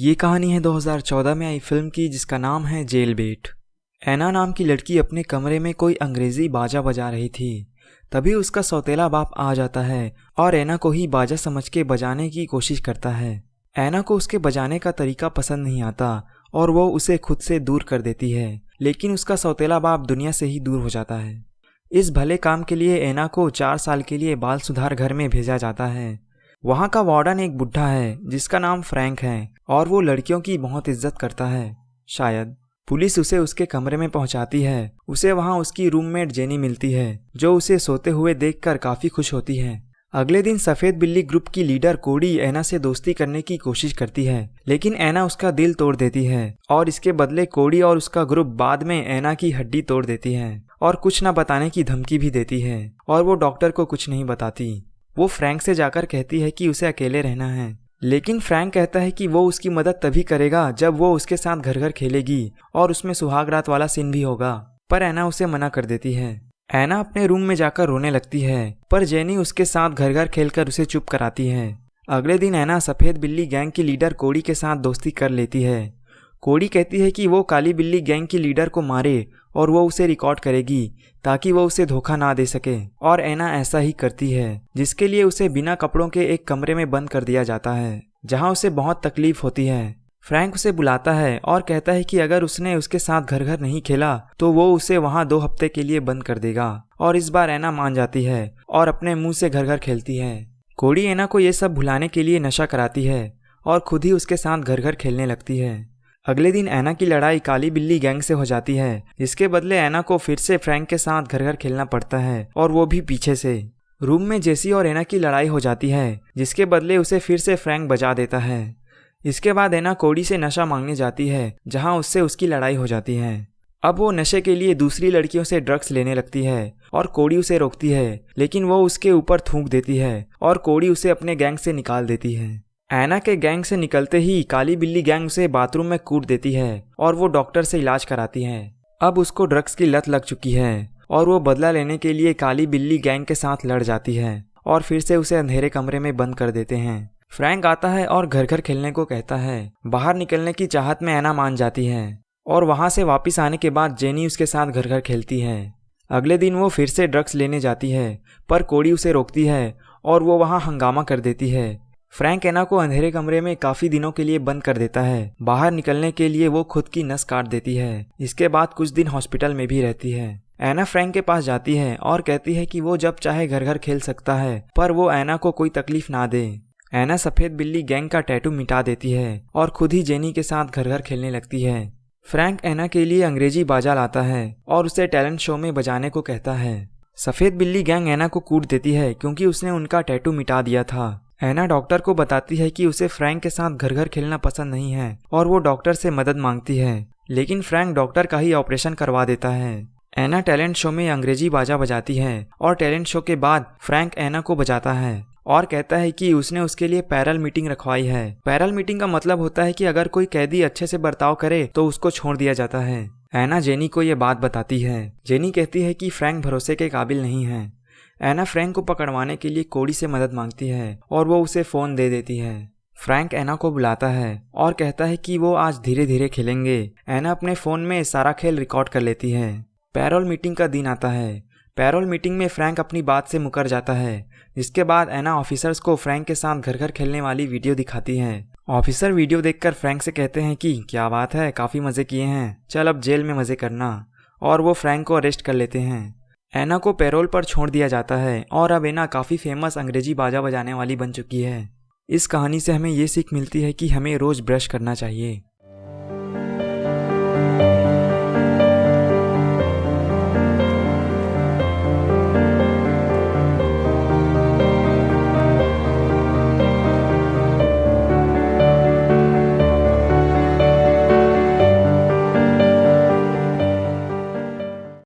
ये कहानी है 2014 में आई फिल्म की जिसका नाम है जेलबेट। ऐना नाम की लड़की अपने कमरे में कोई अंग्रेजी बाजा बजा रही थी। तभी उसका सौतेला बाप आ जाता है और ऐना को ही बाजा समझ के बजाने की कोशिश करता है। ऐना को उसके बजाने का तरीका पसंद नहीं आता और वो उसे खुद से दूर कर देती है, लेकिन उसका सौतेला बाप दुनिया से ही दूर हो जाता है। इस भले काम के लिए ऐना को 4 साल के लिए बाल सुधार घर में भेजा जाता है। वहाँ का वार्डन एक बुढ़ा है जिसका नाम फ्रैंक है और वो लड़कियों की बहुत इज्जत करता है। शायद पुलिस उसे उसके कमरे में पहुंचाती है। उसे वहाँ उसकी रूममेट जेनी मिलती है जो उसे सोते हुए देखकर काफ़ी खुश होती है। अगले दिन सफ़ेद बिल्ली ग्रुप की लीडर कोडी ऐना से दोस्ती करने की कोशिश करती है, लेकिन ऐना उसका दिल तोड़ देती है और इसके बदले कोडी और उसका ग्रुप बाद में ऐना की हड्डी तोड़ देती है और कुछ न बताने की धमकी भी देती है और वो डॉक्टर को कुछ नहीं बताती। वो फ्रैंक से जाकर कहती है कि उसे अकेले रहना है, लेकिन फ्रैंक कहता है कि वो उसकी मदद तभी करेगा जब वो उसके साथ घर घर खेलेगी और उसमें सुहाग रात वाला सीन भी होगा। पर ऐना उसे मना कर देती है। ऐना अपने रूम में जाकर रोने लगती है, पर जेनी उसके साथ घर घर खेलकर उसे चुप कराती है। अगले दिन ऐना सफ़ेद बिल्ली गैंग की लीडर कोडी के साथ दोस्ती कर लेती है। कोडी कहती है कि वो काली बिल्ली गैंग की लीडर को मारे और वो उसे रिकॉर्ड करेगी ताकि वो उसे धोखा ना दे सके, और ऐना ऐसा ही करती है, जिसके लिए उसे बिना कपड़ों के एक कमरे में बंद कर दिया जाता है जहां उसे बहुत तकलीफ होती है। फ्रैंक उसे बुलाता है और कहता है कि अगर उसने उसके साथ घर घर नहीं खेला तो वो उसे वहां 2 हफ्ते के लिए बंद कर देगा, और इस बार ऐना मान जाती है और अपने मुंह से घर घर खेलती है। कोडी ऐना को ये सब भुलाने के लिए नशा कराती है और खुद ही उसके साथ घर घर खेलने लगती है। अगले दिन ऐना की लड़ाई काली बिल्ली गैंग से हो जाती है, जिसके बदले ऐना को फिर से फ्रैंक के साथ घर घर खेलना पड़ता है और वो भी पीछे से। रूम में जेसी और ऐना की लड़ाई हो जाती है, जिसके बदले उसे फिर से फ्रैंक बजा देता है। इसके बाद ऐना कोडी से नशा मांगने जाती है जहां उससे उसकी लड़ाई हो जाती है। अब वो नशे के लिए दूसरी लड़कियों से ड्रग्स लेने लगती है और कोडी उसे रोकती है, लेकिन वो उसके ऊपर थूक देती है और कोडी उसे अपने गैंग से निकाल देती है। ऐना के गैंग से निकलते ही काली बिल्ली गैंग उसे बाथरूम में कूट देती है और वो डॉक्टर से इलाज कराती है। अब उसको ड्रग्स की लत लग चुकी है और वो बदला लेने के लिए काली बिल्ली गैंग के साथ लड़ जाती है और फिर से उसे अंधेरे कमरे में बंद कर देते हैं। फ्रैंक आता है और घर घर खेलने को कहता है। बाहर निकलने की चाहत में ऐना मान जाती है और वहाँ से वापस आने के बाद जेनी उसके साथ घर घर खेलती है। अगले दिन वो फिर से ड्रग्स लेने जाती है, पर कोडी उसे रोकती है और वो वहाँ हंगामा कर देती है। फ्रैंक ऐना को अंधेरे कमरे में काफ़ी दिनों के लिए बंद कर देता है। बाहर निकलने के लिए वो खुद की नस काट देती है। इसके बाद कुछ दिन हॉस्पिटल में भी रहती है। ऐना फ्रैंक के पास जाती है और कहती है कि वो जब चाहे घर घर खेल सकता है, पर वो ऐना को कोई तकलीफ ना दे। ऐना सफ़ेद बिल्ली गैंग का टैटू मिटा देती है और खुद ही जेनी के साथ घर घर खेलने लगती है। फ्रैंक ऐना के लिए अंग्रेजी बाजा लाता है और उसे टैलेंट शो में बजाने को कहता है। सफ़ेद बिल्ली गैंग ऐना को कूट देती है क्योंकि उसने उनका टैटू मिटा दिया था। ऐना डॉक्टर को बताती है कि उसे फ्रैंक के साथ घर घर खेलना पसंद नहीं है और वो डॉक्टर से मदद मांगती है, लेकिन फ्रैंक डॉक्टर का ही ऑपरेशन करवा देता है। ऐना टैलेंट शो में अंग्रेजी बाजा बजाती है और टैलेंट शो के बाद फ्रैंक ऐना को बजाता है और कहता है कि उसने उसके लिए पैरल मीटिंग रखवाई है। पैरल मीटिंग का मतलब होता है कि अगर कोई कैदी अच्छे से बर्ताव करे तो उसको छोड़ दिया जाता है। ऐना जेनी को ये बात बताती है। जेनी कहती है कि फ्रैंक भरोसे के काबिल नहीं है। ऐना फ्रैंक को पकड़वाने के लिए कोडी से मदद मांगती है और वो उसे फ़ोन दे देती है। फ्रैंक ऐना को बुलाता है और कहता है कि वो आज धीरे धीरे खेलेंगे। ऐना अपने फ़ोन में सारा खेल रिकॉर्ड कर लेती है। पैरोल मीटिंग का दिन आता है। पैरोल मीटिंग में फ्रैंक अपनी बात से मुकर जाता है, जिसके बाद ऐना ऑफिसर्स को फ्रैंक के साथ घर घर खेलने वाली वीडियो दिखाती है। ऑफिसर वीडियो देखकर फ्रैंक से कहते हैं कि क्या बात है, काफ़ी मज़े किए हैं, चल अब जेल में मज़े करना, और वो फ्रैंक को अरेस्ट कर लेते हैं। ऐना को पैरोल पर छोड़ दिया जाता है और अब ऐना काफ़ी फेमस अंग्रेजी बाजा बजाने वाली बन चुकी है। इस कहानी से हमें ये सीख मिलती है कि हमें रोज़ ब्रश करना चाहिए।